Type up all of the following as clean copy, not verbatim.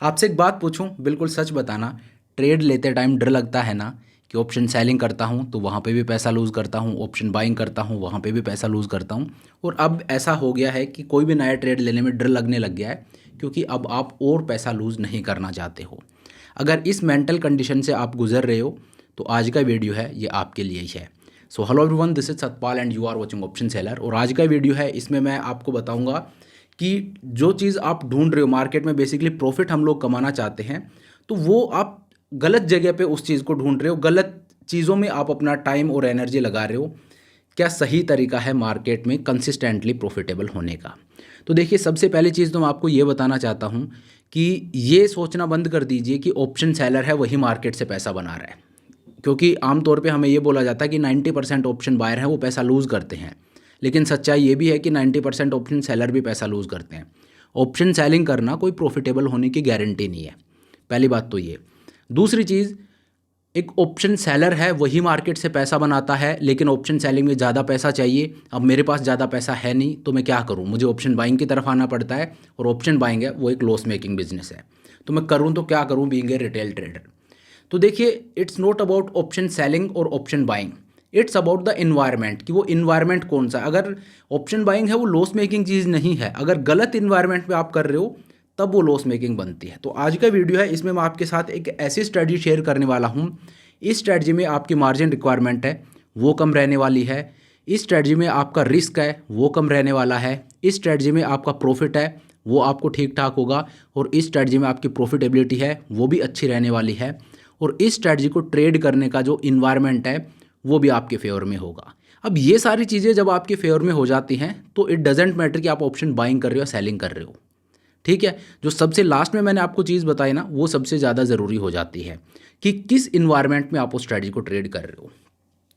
आपसे एक बात पूछूं, बिल्कुल सच बताना। ट्रेड लेते टाइम डर लगता है ना कि ऑप्शन सेलिंग करता हूं तो वहां पे भी पैसा लूज़ करता हूं, ऑप्शन बाइंग करता हूं वहां पे भी पैसा लूज़ करता हूं। और अब ऐसा हो गया है कि कोई भी नया ट्रेड लेने में डर लगने लग गया है, क्योंकि अब आप और पैसा लूज़ नहीं करना चाहते हो। अगर इस मेंटल कंडीशन से आप गुजर रहे हो तो आज का वीडियो है ये आपके लिए ही है। So hello everyone, this is Satpal and you are watching option seller. और आज का वीडियो है, इसमें मैं आपको बताऊंगा कि जो चीज़ आप ढूंढ रहे हो मार्केट में, बेसिकली प्रॉफिट हम लोग कमाना चाहते हैं, तो वो आप गलत जगह पे उस चीज़ को ढूंढ रहे हो, गलत चीज़ों में आप अपना टाइम और एनर्जी लगा रहे हो। क्या सही तरीका है मार्केट में कंसिस्टेंटली प्रॉफिटेबल होने का? तो देखिए, सबसे पहली चीज़ तो मैं आपको ये बताना चाहता हूँ कि ये सोचना बंद कर दीजिए कि ऑप्शन सेलर है वही मार्केट से पैसा बना रहा है। क्योंकि आमतौर पे हमें ये बोला जाता है कि 90% ऑप्शन बायर हैं वो पैसा लूज़ करते हैं, लेकिन सच्चाई ये भी है कि 90% ऑप्शन सेलर भी पैसा लूज़ करते हैं। ऑप्शन सेलिंग करना कोई प्रॉफिटेबल होने की गारंटी नहीं है, पहली बात तो ये। दूसरी चीज़, एक ऑप्शन सेलर है वही मार्केट से पैसा बनाता है, लेकिन ऑप्शन सेलिंग में ज़्यादा पैसा चाहिए। अब मेरे पास ज़्यादा पैसा है नहीं तो मैं क्या करूँ, मुझे ऑप्शन बाइंग की तरफ आना पड़ता है। और ऑप्शन बाइंग है वो एक लॉस मेकिंग बिजनेस है, तो मैं करूँ तो क्या करूँ बीइंग ए रिटेल ट्रेडर। तो देखिए, it's not about option selling और option buying, it's about the environment कि वो इन्वायरमेंट कौन सा। अगर ऑप्शन बाइंग है वो लॉस मेकिंग चीज़ नहीं है, अगर गलत इन्वायरमेंट में आप कर रहे हो तब वो लॉस मेकिंग बनती है। तो आज का वीडियो है, इसमें मैं आपके साथ एक ऐसी स्ट्रेटजी शेयर करने वाला हूँ। इस स्ट्रेटजी में आपकी मार्जिन रिक्वायरमेंट है वो कम रहने वाली है। इस स्ट्रेटजी में आपका रिस्क है वो कम रहने वाला है। इस स्ट्रेटजी में आपका प्रॉफिट है वो आपको ठीक ठाक होगा। और इस स्ट्रेटजी में आपकी प्रॉफिटेबिलिटी है वो भी अच्छी रहने वाली है। और इस स्ट्रेटजी को ट्रेड करने का जो इन्वायरमेंट है वो भी आपके फेवर में होगा। अब ये सारी चीज़ें जब आपके फेवर में हो जाती हैं तो इट डजेंट मैटर कि आप ऑप्शन बाइंग कर रहे हो सेलिंग कर रहे हो, ठीक है। जो सबसे लास्ट में मैंने आपको चीज़ बताई ना, वो सबसे ज़्यादा ज़रूरी हो जाती है कि किस इन्वायरमेंट में आप उस स्ट्रेटजी को ट्रेड कर रहे हो।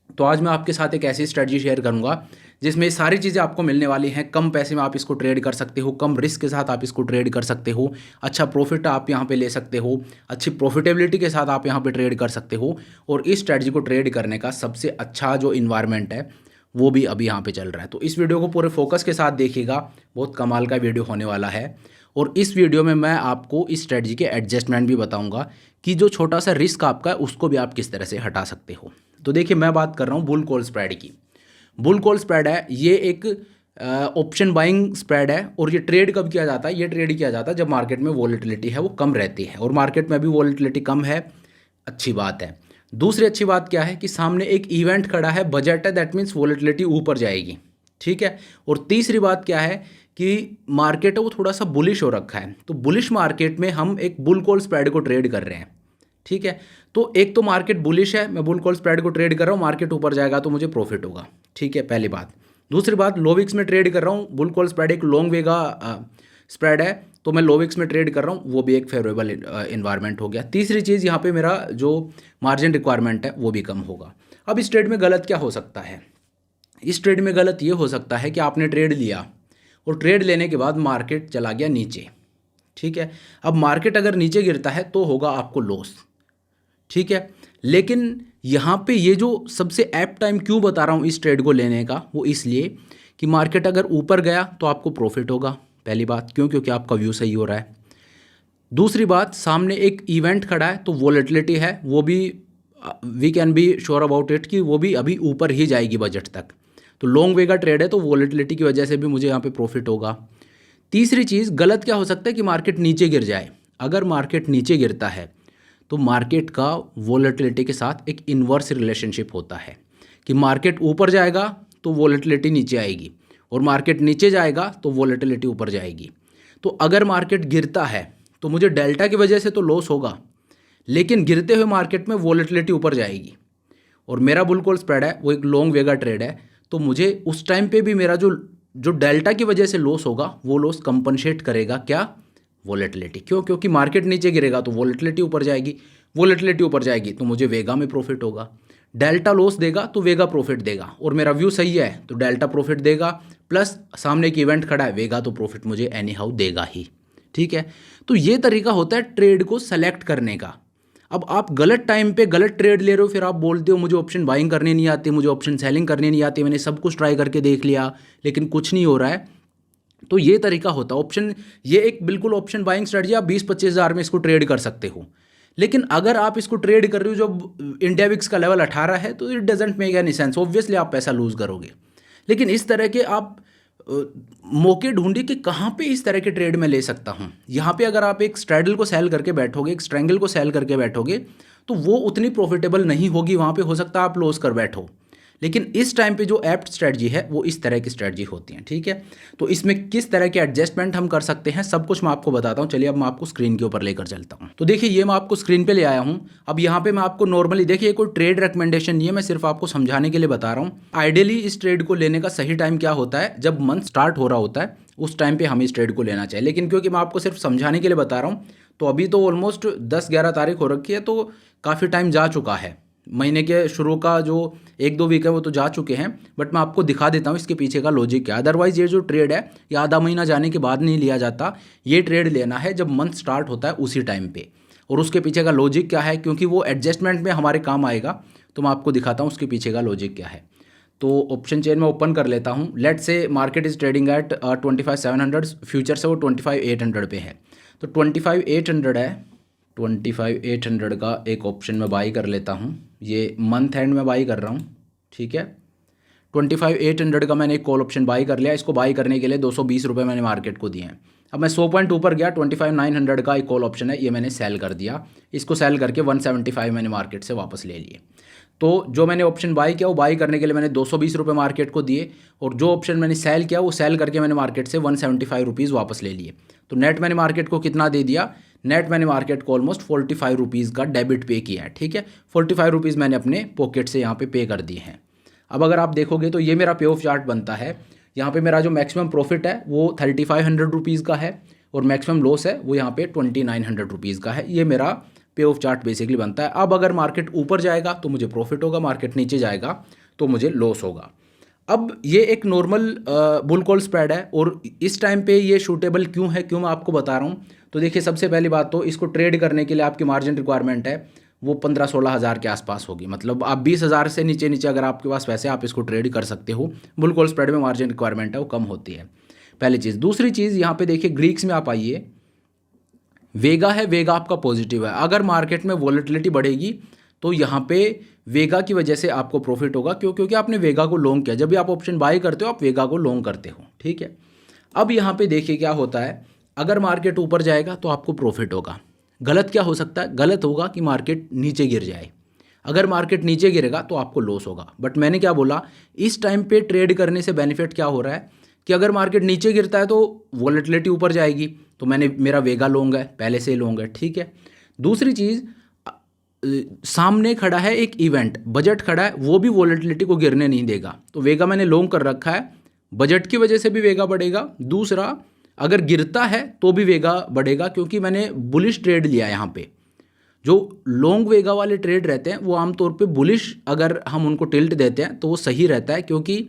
तो आज मैं आपके साथ एक ऐसी स्ट्रेटजी शेयर करूंगा जिसमें सारी चीज़ें आपको मिलने वाली हैं। कम पैसे में आप इसको ट्रेड कर सकते हो, कम रिस्क के साथ आप इसको ट्रेड कर सकते हो, अच्छा प्रॉफिट आप यहाँ पे ले सकते हो, अच्छी प्रॉफिटेबिलिटी के साथ आप यहाँ पे ट्रेड कर सकते हो। और इस स्ट्रेटजी को ट्रेड करने का सबसे अच्छा जो इन्वायरमेंट है वो भी अभी यहाँ पे चल रहा है। तो इस वीडियो को पूरे फोकस के साथ देखिएगा, बहुत कमाल का वीडियो होने वाला है। और इस वीडियो में मैं आपको इस स्ट्रेटजी के एडजस्टमेंट भी बताऊंगा कि जो छोटा सा रिस्क आपका है उसको भी आप किस तरह से हटा सकते हो। तो देखिए, मैं बात कर रहा हूँ बुल कॉल स्प्रेड की। बुल कॉल स्प्रेड है ये एक ऑप्शन बाइंग स्प्रेड है। और ये ट्रेड कब किया जाता है? ये ट्रेड किया जाता है जब मार्केट में वॉलेटिलिटी है वो कम रहती है। और मार्केट में अभी वॉलेटिलिटी कम है, अच्छी बात है। दूसरी अच्छी बात क्या है कि सामने एक इवेंट खड़ा है, बजट है, दैट मीन्स वॉलेटिलिटी ऊपर जाएगी, ठीक है। और तीसरी बात क्या है कि मार्केट है वो थोड़ा सा बुलिश हो रखा है। तो बुलिश मार्केट में हम एक बुल कॉल स्प्रेड को ट्रेड कर रहे हैं, ठीक है। तो एक तो मार्केट बुलिश है, मैं बुल कॉल स्प्रेड को ट्रेड कर रहा हूँ, मार्केट ऊपर जाएगा तो मुझे प्रॉफिट होगा, ठीक है, पहली बात। दूसरी बात, लोविक्स में ट्रेड कर रहा हूँ, बुल कॉल स्प्रेड एक लॉन्ग वेगा स्प्रेड है, तो मैं लोविक्स में ट्रेड कर रहा हूँ, वो भी एक फेवरेबल इन्वायरमेंट हो गया। तीसरी चीज़, यहाँ पे मेरा जो मार्जिन रिक्वायरमेंट है वो भी कम होगा। अब इस ट्रेड में गलत क्या हो सकता है? इस ट्रेड में गलत ये हो सकता है कि आपने ट्रेड लिया और ट्रेड लेने के बाद मार्केट चला गया नीचे, ठीक है। अब मार्केट अगर नीचे गिरता है तो होगा आपको लॉस, ठीक है। लेकिन यहाँ पे ये जो सबसे ऐप्ट टाइम क्यों बता रहा हूँ इस ट्रेड को लेने का, वो इसलिए कि मार्केट अगर ऊपर गया तो आपको प्रॉफिट होगा, पहली बात। क्यों? क्योंकि आपका व्यू सही हो रहा है। दूसरी बात, सामने एक इवेंट खड़ा है तो वॉलेटिलिटी है वो भी, we can be sure about it कि वो भी अभी ऊपर ही जाएगी बजट तक। तो लॉन्ग वे का ट्रेड है तो वॉलेटिलिटी की वजह से भी मुझे यहाँ पे प्रॉफिट होगा। तीसरी चीज़, गलत क्या हो सकता है कि मार्केट नीचे गिर जाए। अगर मार्केट नीचे गिरता है तो मार्केट का वॉलेटिलिटी के साथ एक इन्वर्स रिलेशनशिप होता है कि मार्केट ऊपर जाएगा तो वॉलेटिलिटी नीचे आएगी, और मार्केट नीचे जाएगा तो वॉलेटिलिटी ऊपर जाएगी। तो अगर मार्केट गिरता है तो मुझे डेल्टा की वजह से तो लॉस होगा, लेकिन गिरते हुए मार्केट में वॉलेटिलिटी ऊपर जाएगी। और मेरा बुल कॉल स्प्रेड है वो एक लॉन्ग वेगा ट्रेड है, तो मुझे उस टाइम पे भी मेरा जो जो डेल्टा की वजह से लॉस होगा वो लॉस कंपनसेट करेगा क्या? वॉलेटिलिटी। क्यों? क्योंकि मार्केट नीचे गिरेगा तो वॉलेटिलिटी ऊपर जाएगी, वॉलेटिलिटी ऊपर जाएगी तो मुझे वेगा में प्रॉफिट होगा। डेल्टा लॉस देगा तो वेगा प्रॉफिट देगा, और मेरा व्यू सही है तो डेल्टा प्रॉफिट देगा, प्लस सामने एक इवेंट खड़ा है वेगा तो प्रॉफिट मुझे एनी हाउ देगा ही, ठीक है। तो ये तरीका होता है ट्रेड को सेलेक्ट करने का। अब आप गलत टाइम पे गलत ट्रेड ले रहे हो, फिर आप बोलते हो मुझे ऑप्शन बाइंग करने नहीं आती, मुझे ऑप्शन सेलिंग करने नहीं आती, मैंने सब कुछ ट्राई करके देख लिया लेकिन कुछ नहीं हो रहा है। तो ये तरीका होता है ऑप्शन, ये एक बिल्कुल ऑप्शन बाइंग स्ट्रेटजी, आप 20-25 हज़ार में इसको ट्रेड कर सकते हो। लेकिन अगर आप इसको ट्रेड कर रहे हो जब इंडिया विक्स का लेवल 18 है, तो it doesn't make any sense, obviously आप पैसा लूज़ करोगे। लेकिन इस तरह के आप मौके ढूंढिए कि कहाँ पे इस तरह के ट्रेड में ले सकता हूँ। यहाँ पे अगर आप एक स्ट्रैडल को सेल करके बैठोगे, एक स्ट्रैंगल को सेल करके बैठोगे, तो वो उतनी प्रॉफिटेबल नहीं होगी, वहाँ पे हो सकता है आप लॉस कर बैठो। लेकिन इस टाइम पे जो एप्ट स्ट्रेटजी है वो इस तरह की स्ट्रेटजी होती है, ठीक है। तो इसमें किस तरह के एडजस्टमेंट हम कर सकते हैं, सब कुछ मैं आपको बताता हूँ। चलिए अब मैं आपको स्क्रीन के ऊपर लेकर चलता हूँ। तो देखिए ये मैं आपको स्क्रीन पे ले आया हूँ। अब यहाँ पे मैं आपको नॉर्मली, देखिए कोई ट्रेड रिकमेंडेशन नहीं है, मैं सिर्फ आपको समझाने के लिए बता रहा हूँ। आइडियली इस ट्रेड को लेने का सही टाइम क्या होता है, जब मंथ स्टार्ट हो रहा होता है, उस टाइम पे हमें इस ट्रेड को लेना चाहिए। लेकिन क्योंकि मैं आपको सिर्फ समझाने के लिए बता रहा हूँ, तो अभी तो ऑलमोस्ट 10-11 तारीख हो रखी है, तो काफ़ी टाइम जा चुका है। महीने के शुरू का जो 1-2 वीक है वो तो जा चुके हैं, बट मैं आपको दिखा देता हूँ इसके पीछे का लॉजिक क्या है। अदरवाइज़ ये जो ट्रेड है ये आधा महीना जाने के बाद नहीं लिया जाता, ये ट्रेड लेना है जब मंथ स्टार्ट होता है उसी टाइम पे। और उसके पीछे का लॉजिक क्या है, क्योंकि वो एडजस्टमेंट में हमारे काम आएगा, तो मैं आपको दिखाता हूँ उसके पीछे का लॉजिक क्या है। तो ऑप्शन चेन में ओपन कर लेता हूँ। लेट से market is trading at 25,700, future से वो 25,800 पे है, तो 25,800 है। 25,800 का एक ऑप्शन में बाई कर लेता हूँ, ये मंथ एंड में बाई कर रहा हूँ, ठीक है। 25,800 का मैंने एक कॉल ऑप्शन बाई कर लिया। इसको बाई करने के लिए 220 रुपये मैंने मार्केट को दिए हैं। अब मैं 100 पॉइंट ऊपर गया, 25,900 का एक कॉल ऑप्शन है, ये मैंने सेल कर दिया। इसको सेल करके 175 मैंने मार्केट से वापस ले लिए। तो जो मैंने ऑप्शन बाई किया वो बाई करने के लिए मैंने 220 रुपये मार्केट को दिए, और जो ऑप्शन मैंने सेल किया वो सेल करके मैंने मार्केट से 175 रुपीज़ वापस ले लिए। तो नेट मैंने मार्केट को कितना दे दिया, नेट मैंने मार्केट को ऑलमोस्ट 45 रुपीज़ का डेबिट पे किया है, ठीक है। 45 रुपीज़ मैंने अपने पॉकेट से यहाँ पे कर दिए हैं। अब अगर आप देखोगे तो ये मेरा पे ऑफ चार्ट बनता है। यहाँ पे मेरा जो मैक्सिमम प्रॉफिट है वो 3,500 रुपीज़ का है, और मैक्सिमम लॉस है वो यहाँ पे 2,900 रुपीज़ का है। ये मेरा पे ऑफ चार्ट बेसिकली बनता है। अब अगर मार्केट ऊपर जाएगा तो मुझे प्रॉफिट होगा, मार्केट नीचे जाएगा तो मुझे लॉस होगा। अब ये एक नॉर्मल बुल कॉल स्प्रेड है, और इस टाइम पे ये शूटेबल क्यों है, क्यों मैं आपको बता रहा हूँ। तो देखिए सबसे पहली बात तो इसको ट्रेड करने के लिए आपकी मार्जिन रिक्वायरमेंट है वो 15-16 हज़ार के आसपास होगी। मतलब आप 20 हज़ार से नीचे नीचे अगर आपके पास पैसे, आप इसको ट्रेड कर सकते हो। बुल कॉल स्प्रेड में मार्जिन रिक्वायरमेंट है वो कम होती है, पहली चीज़। दूसरी चीज़ यहाँ पे देखिए ग्रीक्स में आप आइए, वेगा है, वेगा आपका पॉजिटिव है। अगर मार्केट में वॉलेटिलिटी बढ़ेगी तो यहाँ पे वेगा की वजह से आपको प्रॉफिट होगा, क्योंकि आपने वेगा को लॉन्ग किया। जब भी आप ऑप्शन बाय करते हो आप वेगा को लॉन्ग करते हो, ठीक है। अब यहाँ पे देखिए क्या होता है, अगर मार्केट ऊपर जाएगा तो आपको प्रॉफिट होगा। गलत क्या हो सकता है, गलत होगा कि मार्केट नीचे गिर जाए। अगर मार्केट नीचे गिरेगा तो आपको लॉस होगा। बट मैंने क्या बोला, इस टाइम पे ट्रेड करने से बेनिफिट क्या हो रहा है कि अगर मार्केट नीचे गिरता है तो वॉलेटिलिटी ऊपर जाएगी, तो मेरा वेगा लॉन्ग है, पहले से ही लॉन्ग है, ठीक है। दूसरी चीज़, सामने खड़ा है एक इवेंट, बजट खड़ा है, वो भी वॉलेटिलिटी को गिरने नहीं देगा। तो वेगा मैंने लॉन्ग कर रखा है, बजट की वजह से भी वेगा बढ़ेगा। दूसरा, अगर गिरता है तो भी वेगा बढ़ेगा, क्योंकि मैंने बुलिश ट्रेड लिया। यहाँ पे जो लॉन्ग वेगा वाले ट्रेड रहते हैं वो आमतौर पे बुलिश, अगर हम उनको टिल्ट देते हैं तो वो सही रहता है, क्योंकि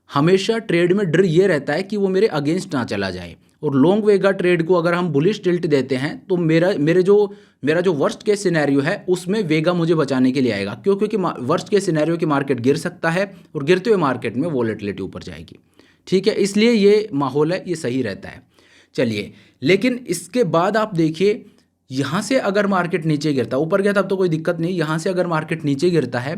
हमेशा ट्रेड में डर ये रहता है कि वो मेरे अगेंस्ट ना चला जाए। और लॉन्ग वेगा ट्रेड को अगर हम बुलिश टिल्ट देते हैं तो मेरा जो वर्स्ट केस सिनेरियो है उसमें वेगा मुझे बचाने के लिए आएगा। क्योंकि वर्स्ट केस सिनेरियो की मार्केट गिर सकता है, और गिरते हुए मार्केट में वॉलेटिलिटी ऊपर जाएगी, ठीक है। इसलिए ये माहौल है, ये सही रहता है। चलिए, लेकिन इसके बाद आप देखिए, यहाँ से अगर मार्केट नीचे गिरता, ऊपर गया तब तो कोई दिक्कत नहीं, यहाँ से अगर मार्केट नीचे गिरता है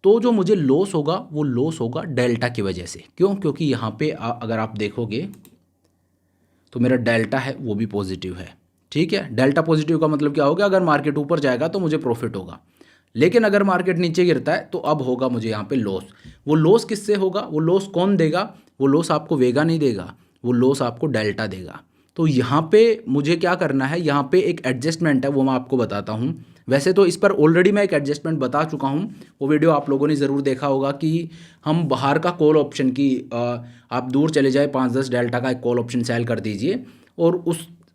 तो जो मुझे लॉस होगा वो लॉस होगा डेल्टा की वजह से। क्यों? क्योंकि यहाँ पे अगर आप देखोगे तो मेरा डेल्टा है वो भी पॉजिटिव है, ठीक है। डेल्टा पॉजिटिव का मतलब क्या होगा, अगर मार्केट ऊपर जाएगा तो मुझे प्रॉफिट होगा, लेकिन अगर मार्केट नीचे गिरता है तो अब होगा मुझे यहाँ पे लॉस। वो लॉस किससे होगा, वो लॉस कौन देगा, वो लॉस आपको वेगा नहीं देगा, वो लॉस आपको डेल्टा देगा। तो यहाँ पे मुझे क्या करना है, यहाँ पे एक एडजस्टमेंट है वो मैं आपको बताता हूँ। वैसे तो इस पर ऑलरेडी मैं एक एडजस्टमेंट बता चुका हूँ, वो वीडियो आप लोगों ने ज़रूर देखा होगा कि हम बाहर का कॉल ऑप्शन की आप दूर चले जाए 5-10 डेल्टा का एक कॉल ऑप्शन सेल कर दीजिए, और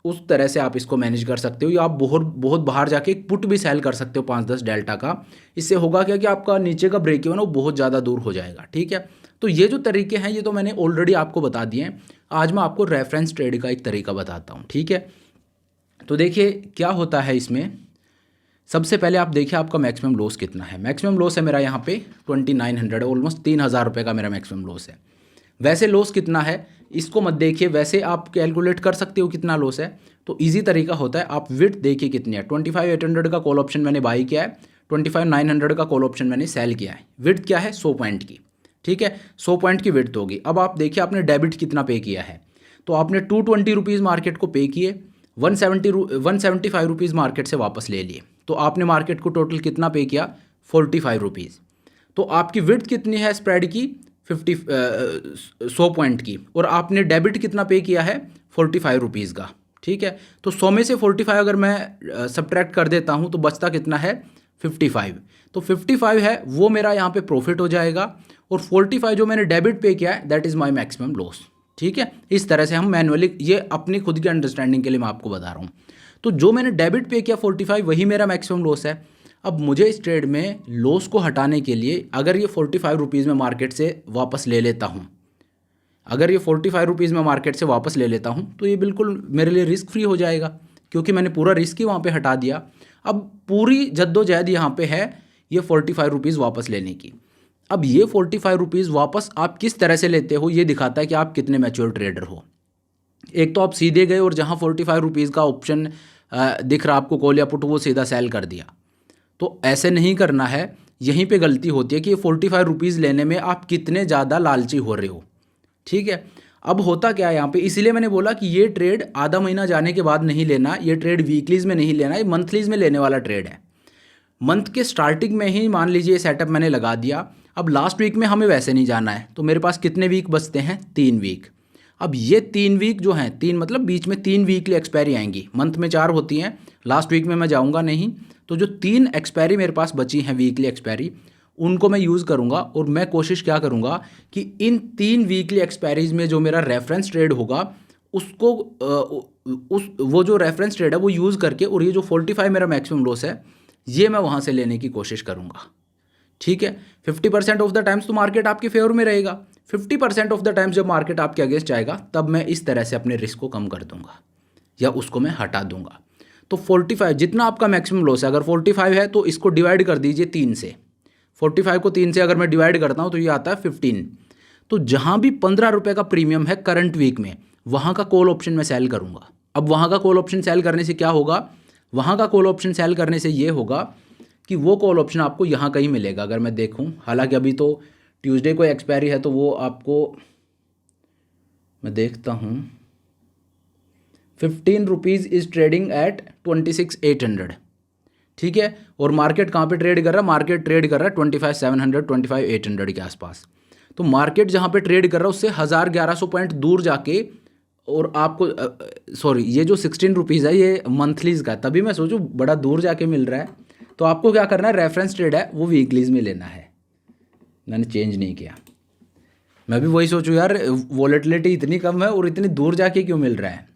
उस तरह से आप इसको मैनेज कर सकते हो। या आप बहुत बहुत बाहर जाके एक पुट भी सेल कर सकते हो 5-10 डेल्टा का। इससे होगा क्या कि आपका नीचे का ब्रेक इवन वो बहुत ज़्यादा दूर हो जाएगा, ठीक है। तो ये जो तरीके हैं ये तो मैंने ऑलरेडी आपको बता दिए हैं। आज मैं आपको रेफरेंस ट्रेड का एक तरीका बताता हूँ, ठीक है। तो देखिए क्या होता है इसमें, सबसे पहले आप देखिए आपका मैक्सिमम लॉस कितना है। मैक्सिमम लॉस है मेरा यहाँ पे 2,900, ऑलमोस्ट 3,000 रुपये का मेरा मैक्सिमम लॉस है। वैसे लॉस कितना है इसको मत देखिए, वैसे आप कैलकुलेट कर सकते हो कितना लॉस है। तो इजी तरीका होता है, आप विड्थ देखिए कितनी है। 25,800 का कॉल ऑप्शन मैंने बाई किया है, 25,900 का कॉल ऑप्शन मैंने सेल किया है। विड्थ क्या है 100 पॉइंट की, ठीक है, 100 पॉइंट की विड्थ होगी। अब आप देखिए आपने डेबिट कितना पे किया है, तो आपने 220 रुपीज़ मार्केट को पे किए, 175 रुपीज़ मार्केट से वापस ले लिए, तो आपने मार्केट को टोटल कितना पे किया 45 रुपीज़। तो आपकी विड्थ कितनी है स्प्रेड की 100 पॉइंट की, और आपने डेबिट कितना पे किया है 45 रुपीज़ का, ठीक है। तो 100 में से 45 अगर मैं सब्ट्रैक्ट कर देता हूँ तो बचता कितना है 55। तो 55 है वो मेरा यहाँ पे प्रॉफिट हो जाएगा, और 45 जो मैंने डेबिट पे किया है that is my maximum loss, ठीक है। इस तरह से हम मैनुअली, ये अपनी खुद की अंडरस्टैंडिंग के लिए मैं आपको बता रहा हूँ। तो जो मैंने डेबिट पे किया 45 वही मेरा मैक्सिमम लॉस है। अब मुझे इस ट्रेड में लॉस को हटाने के लिए अगर ये 45 रुपीज़ में मार्केट से वापस ले लेता हूँ, अगर ये 45 रुपीज़ में मार्केट से वापस ले लेता हूँ तो ये बिल्कुल मेरे लिए रिस्क फ्री हो जाएगा, क्योंकि मैंने पूरा रिस्क ही वहाँ पे हटा दिया। अब पूरी जद्दोजहद यहाँ पे है ये 45 रुपीज़ वापस लेने की। अब ये 45 रुपीज़ वापस आप किस तरह से लेते हो ये दिखाता है कि आप कितने मैच्योर ट्रेडर हो। एक तो आप सीधे गए और जहाँ 45 रुपीज़ का ऑप्शन दिख रहा आपको कॉल या पुट, वो सीधा सेल कर दिया, तो ऐसे नहीं करना है। यहीं पे गलती होती है कि ये 45 रुपीज़ लेने में आप कितने ज़्यादा लालची हो रहे हो, ठीक है। अब होता क्या है यहाँ पे, इसीलिए मैंने बोला कि ये ट्रेड आधा महीना जाने के बाद नहीं लेना, ये ट्रेड वीकलीज़ में नहीं लेना, ये मंथलीज़ में लेने वाला ट्रेड है। मंथ के स्टार्टिंग में ही मान लीजिए सेटअप मैंने लगा दिया, अब लास्ट वीक में हमें वैसे नहीं जाना है, तो मेरे पास कितने वीक बचते हैं 3 वीक। अब ये 3 वीक जो हैं, 3 मतलब बीच में 3 वीकली एक्सपायरी आएंगी, मंथ में 4 होती हैं, लास्ट वीक में मैं जाऊँगा नहीं, तो जो 3 एक्सपायरी मेरे पास बची हैं वीकली एक्सपायरी, उनको मैं यूज़ करूँगा। और मैं कोशिश क्या करूँगा कि इन 3 वीकली एक्सपायरीज में जो मेरा रेफरेंस ट्रेड होगा उसको वो जो रेफरेंस ट्रेड है वो यूज़ करके, और ये जो 45 मेरा मैक्सिमम लॉस है ये मैं वहाँ से लेने की कोशिश करूँगा, ठीक है। 50% ऑफ द टाइम्स तो मार्केट आपके फेवर में रहेगा, 50% ऑफ द टाइम्स जब मार्केट आपके अगेंस्ट जाएगा तब मैं इस तरह से अपने रिस्क को कम कर दूंगा या उसको मैं हटा दूंगा। तो 45 जितना आपका मैक्सिमम लॉस है, अगर 45 है तो इसको डिवाइड कर दीजिए 3 से। 45 को 3 से अगर मैं डिवाइड करता हूँ तो ये आता है 15। तो जहाँ भी 15 रुपये का प्रीमियम है करंट वीक में, वहाँ का कॉल ऑप्शन मैं सेल करूँगा। अब वहाँ का कॉल ऑप्शन सेल करने से क्या होगा, वहाँ का कॉल ऑप्शन सेल करने से ये होगा कि वो कॉल ऑप्शन आपको यहाँ कहीं मिलेगा। अगर मैं देखूँ, हालांकि अभी तो ट्यूसडे को एक्सपायरी है, तो वो आपको मैं देखता हूँ 15 रुपीज़ इज़ ट्रेडिंग एट 26,800, ठीक है। और मार्केट कहाँ पे ट्रेड कर रहा है, मार्केट ट्रेड कर रहा है 25,700 25,800 के आसपास। तो मार्केट जहाँ पे ट्रेड कर रहा है उससे 1,1100 पॉइंट दूर जाके, और आपको सॉरी ये जो 16 रुपीज़ है ये मंथलीज़ का, तभी मैं सोचूं बड़ा दूर जाके मिल रहा है। तो आपको क्या करना है, रेफरेंस ट्रेड है वो वीकलीज़ में लेना है। मैंने चेंज नहीं किया, मैं भी वही सोचूं यार वॉलेटिलिटी इतनी कम है और इतनी दूर जाके क्यों मिल रहा है।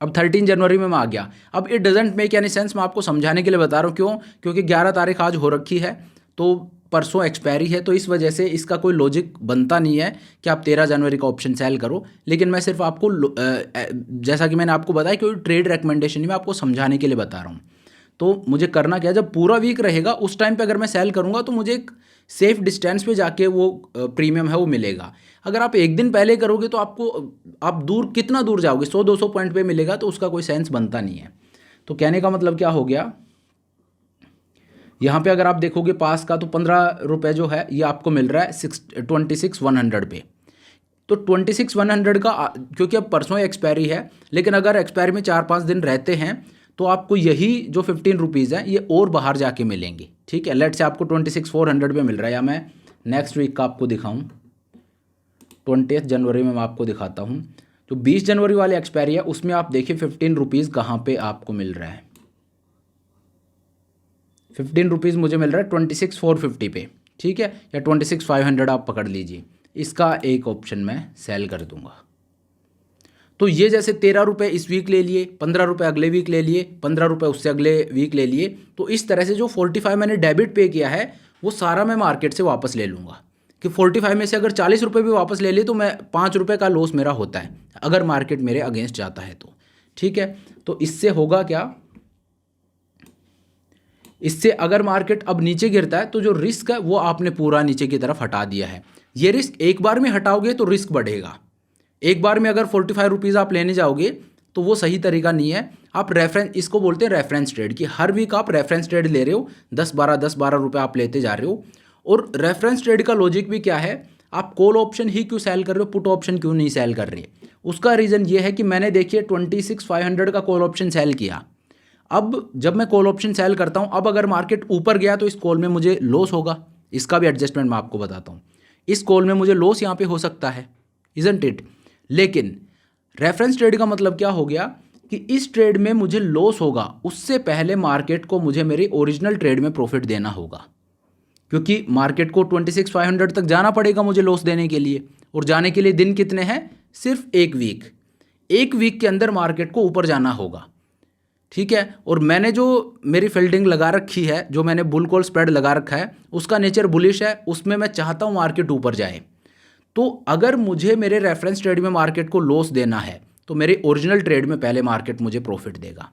अब 13 जनवरी में मैं आ गया। अब it doesn't make any sense, मैं आपको समझाने के लिए बता रहा हूँ। क्यों? क्योंकि 11 तारीख आज हो रखी है, तो परसों एक्सपायरी है, तो इस वजह से इसका कोई लॉजिक बनता नहीं है कि आप 13 जनवरी का ऑप्शन सेल करो। लेकिन मैं सिर्फ आपको जैसा कि मैंने आपको बताया कि ट्रेड रिकमेंडेशन मैं आपको समझाने के लिए बता रहा हूँ। तो मुझे करना क्या है, जब पूरा वीक रहेगा उस टाइम पे अगर मैं सेल करूँगा तो मुझे एक सेफ डिस्टेंस पे जाके वो प्रीमियम है वो मिलेगा। अगर आप एक दिन पहले करोगे तो आप दूर कितना दूर जाओगे, 100-200 पॉइंट पे मिलेगा, तो उसका कोई सेंस बनता नहीं है। तो कहने का मतलब क्या हो गया, यहाँ पे अगर आप देखोगे पास का, तो 15 रुपये जो है ये आपको मिल रहा है 26,100 पे। तो 26,100 का, क्योंकि अब परसों एक्सपायरी है, लेकिन अगर एक्सपायरी में 4-5 दिन रहते हैं तो आपको यही जो 15 रुपीज़ है ये और बाहर जाके मिलेंगे, ठीक है। लेट से आपको 26,400 पे मिल रहा है, या मैं नेक्स्ट वीक का आपको दिखाऊं, 20 जनवरी में मैं आपको दिखाता हूं। जो 20 जनवरी वाली एक्सपायरी है उसमें आप देखिए 15 रुपीज़ कहाँ पे आपको मिल रहा है। 15 रुपीज़ मुझे मिल रहा है 26,450 पे, ठीक है, या 26,500 आप पकड़ लीजिए। इसका एक ऑप्शन मैं सेल कर दूंगा। तो ये जैसे 13 रुपये इस वीक ले लिए, 15 रुपये अगले वीक ले लिए, 15 रुपये उससे अगले वीक ले लिए, तो इस तरह से जो 45 मैंने डेबिट पे किया है वो सारा मैं मार्केट से वापस ले लूँगा। कि 45 में से अगर 40 रुपये भी वापस ले लिए तो मैं 5 रुपये का लॉस मेरा होता है अगर मार्केट मेरे अगेंस्ट जाता है तो, ठीक है। तो इससे होगा क्या, इससे अगर मार्केट अब नीचे गिरता है तो जो रिस्क है वो आपने पूरा नीचे की तरफ हटा दिया है। ये रिस्क एक बार में हटाओगे तो रिस्क बढ़ेगा। एक बार में अगर 45 रुपीज़ आप लेने जाओगे तो वो सही तरीका नहीं है। आप रेफरेंस, इसको बोलते हैं रेफरेंस ट्रेड, कि हर वीक आप रेफरेंस ट्रेड ले रहे हो, 10-12 रुपये आप लेते जा रहे हो। और रेफरेंस ट्रेड का लॉजिक भी क्या है, आप कॉल ऑप्शन ही क्यों सेल कर रहे हो, पुट ऑप्शन क्यों नहीं सेल कर रहे? उसका रीज़न ये है कि मैंने देखिए 26,500 का कॉल ऑप्शन सेल किया। अब जब मैं कॉल ऑप्शन सेल करता हूँ, अब अगर मार्केट ऊपर गया तो इस कॉल में मुझे लॉस होगा। इसका भी एडजस्टमेंट मैं आपको बताता हूँ। इस कॉल में मुझे लॉस यहाँ पे हो सकता है, इजंट इट। लेकिन रेफरेंस ट्रेड का मतलब क्या हो गया कि इस ट्रेड में मुझे लॉस होगा, उससे पहले मार्केट को मुझे मेरी ओरिजिनल ट्रेड में प्रॉफिट देना होगा, क्योंकि मार्केट को 26,500 तक जाना पड़ेगा मुझे लॉस देने के लिए। और जाने के लिए दिन कितने हैं? सिर्फ एक वीक। एक वीक के अंदर मार्केट को ऊपर जाना होगा, ठीक है। और मैंने जो मेरी फील्डिंग लगा रखी है, जो मैंने बुल कॉल स्प्रेड लगा रखा है, उसका नेचर बुलिश है, उसमें मैं चाहता हूँ मार्केट ऊपर जाए। तो अगर मुझे मेरे रेफरेंस ट्रेड में मार्केट को लॉस देना है तो मेरे ओरिजिनल ट्रेड में पहले मार्केट मुझे प्रॉफिट देगा।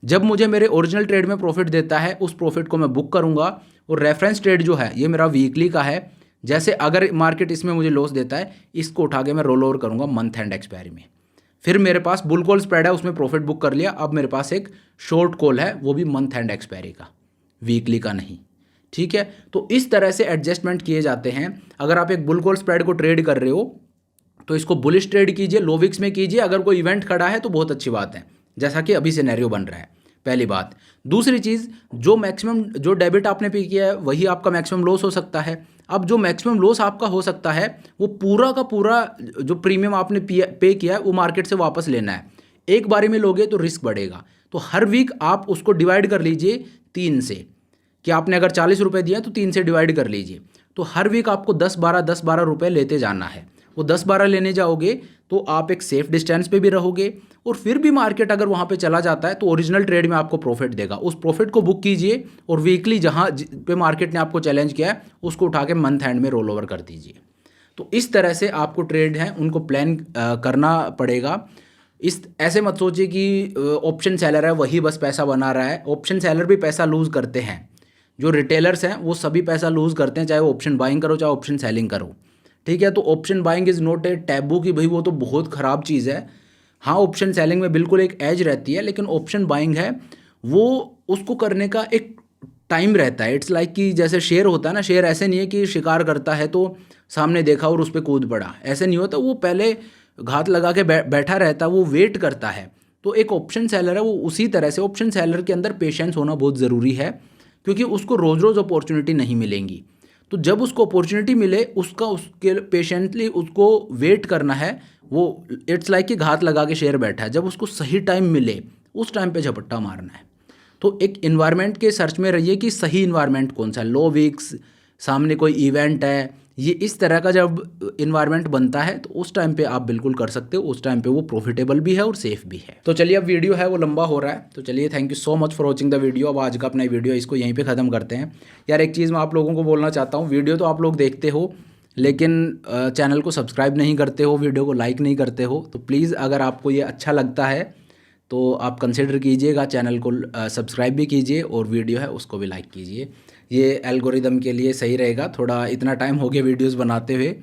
जब मुझे मेरे ओरिजिनल ट्रेड में प्रॉफिट देता है, उस प्रॉफिट को मैं बुक करूंगा। और रेफरेंस ट्रेड जो है ये मेरा वीकली का है। जैसे अगर मार्केट इसमें मुझे लॉस देता है, इसको उठा के मैं रोल ओवर करूंगा मंथ एंड एक्सपायरी में। फिर मेरे पास बुल कॉल स्प्रेड है, उसमें प्रॉफिट बुक कर लिया। अब मेरे पास एक शॉर्ट कॉल है, वो भी मंथ एंड एक्सपायरी का, वीकली का नहीं, ठीक है। तो इस तरह से एडजस्टमेंट किए जाते हैं। अगर आप एक बुल कॉल स्प्रेड को ट्रेड कर रहे हो तो इसको बुलिश ट्रेड कीजिए, लो विक्स में कीजिए। अगर कोई इवेंट खड़ा है तो बहुत अच्छी बात है, जैसा कि अभी सिनेरियो बन रहा है, पहली बात। दूसरी चीज़, जो मैक्सिमम जो डेबिट आपने पे किया है वही आपका मैक्सिमम लॉस हो सकता है। अब जो मैक्सिमम लॉस आपका हो सकता है वो पूरा का पूरा जो प्रीमियम आपने पे किया है वो मार्केट से वापस लेना है। एक बारी में लोगे तो रिस्क बढ़ेगा। तो हर वीक आप उसको डिवाइड कर लीजिए 3 से, कि आपने अगर 40 रुपये दिया तो 3 से डिवाइड कर लीजिए। तो हर वीक आपको 10-12 रुपये लेते जाना है। वो 10-12 लेने जाओगे तो आप एक सेफ डिस्टेंस पे भी रहोगे। और फिर भी मार्केट अगर वहाँ पे चला जाता है तो ओरिजिनल ट्रेड में आपको प्रॉफिट देगा। उस प्रॉफिट को बुक कीजिए और वीकली जहाँ पे मार्केट ने आपको चैलेंज किया है उसको उठा के मंथ एंड में रोल ओवर कर दीजिए। तो इस तरह से आपको ट्रेड हैं उनको प्लान करना पड़ेगा। इस ऐसे मत सोचिए कि ऑप्शन सेलर है वही बस पैसा बना रहा है। ऑप्शन सेलर भी पैसा लूज़ करते हैं। जो रिटेलर्स हैं वो सभी पैसा लूज़ करते हैं, चाहे वो ऑप्शन बाइंग करो चाहे ऑप्शन सेलिंग करो, ठीक है। तो option buying is not a taboo कि भाई वो तो बहुत ख़राब चीज़ है। हाँ, ऑप्शन सेलिंग में बिल्कुल एक एज रहती है, लेकिन ऑप्शन बाइंग है वो उसको करने का एक टाइम रहता है। इट्स लाइक कि जैसे शेयर होता है ना, शेयर ऐसे नहीं है कि शिकार करता है तो सामने देखा और उस पर कूद पड़ा, ऐसे नहीं होता। वो पहले घात लगा के बैठा रहता है, वो वेट करता है। तो एक ऑप्शन सेलर है वो उसी तरह से, ऑप्शन सेलर के अंदर पेशेंस होना बहुत ज़रूरी है, क्योंकि उसको रोज़ रोज़ अपॉर्चुनिटी नहीं मिलेंगी। तो जब उसको अपॉर्चुनिटी मिले उसके पेशेंटली उसको वेट करना है। वो इट्स लाइक कि घात लगा के शेयर बैठा है, जब उसको सही टाइम मिले उस टाइम पे झपट्टा मारना है। तो एक इन्वायरमेंट के सर्च में रहिए कि सही इन्वायरमेंट कौन सा है। लो वीक्स, सामने कोई इवेंट है, ये इस तरह का जब इन्वायरमेंट बनता है तो उस टाइम पे आप बिल्कुल कर सकते हो। उस टाइम पे वो प्रॉफिटेबल भी है और सेफ भी है। तो चलिए, अब वीडियो है वो लंबा हो रहा है, तो चलिए thank you so much for watching the video. अब आज का अपना वीडियो इसको यहीं पे ख़त्म करते हैं। यार एक चीज़ मैं आप लोगों को बोलना चाहता हूँ, वीडियो तो आप लोग देखते हो लेकिन चैनल को सब्सक्राइब नहीं करते हो, वीडियो को लाइक नहीं करते हो। तो प्लीज़ अगर आपको ये अच्छा लगता है तो आप कंसिडर कीजिएगा, चैनल को सब्सक्राइब भी कीजिए और वीडियो है उसको भी लाइक कीजिए। ये एल्गोरिदम के लिए सही रहेगा। थोड़ा इतना टाइम हो गया वीडियोस बनाते हुए,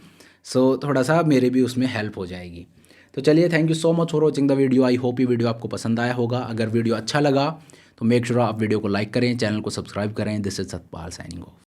सो थोड़ा सा मेरे भी उसमें हेल्प हो जाएगी। तो चलिए, thank you so much for watching the video. I hope ये वीडियो आपको पसंद आया होगा। अगर वीडियो अच्छा लगा तो मेक श्योर आप वीडियो को लाइक करें, चैनल को सब्सक्राइब करें। This is Satpal signing off.